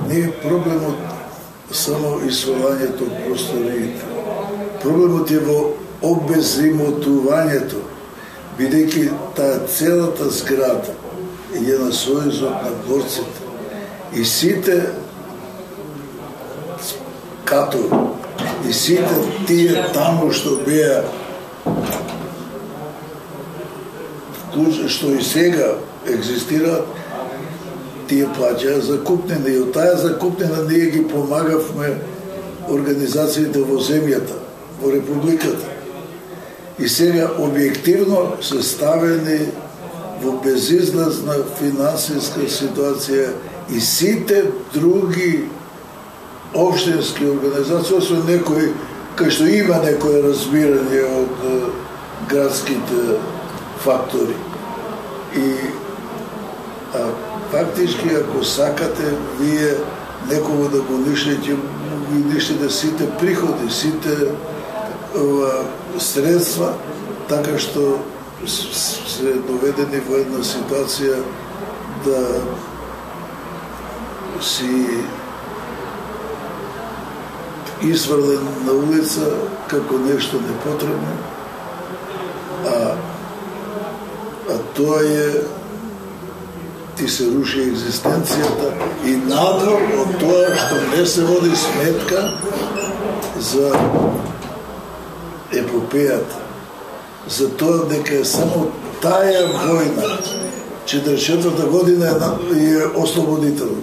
не е проблемот само исолањето од просториите. Проблемот е во обезимотувањето, бидејќи таа целата зграда е на сојузот на дворците и сите катови и сите тие таму што беа, што и сега екзистираат, тие плаќаа закупнина и од таа закупнина ние ги помагавме организациите во земјата, во републиката. И сега објективно се ставени во безизлазна финансиска ситуација и сите други општински организации, освен некои, кај што има некој разбирање од градските фактори. И фактички, ако сакате, вие некого да го уништите сите приходи, сите средства, така што се доведени во една ситуација да си изврлен на улица како нешто непотребно, а тоа е ти се руши екзистенцијата и надвор од тоа што не се води сметка за епопејата, за тоа дека само таа војна 44-та година е ослободителна.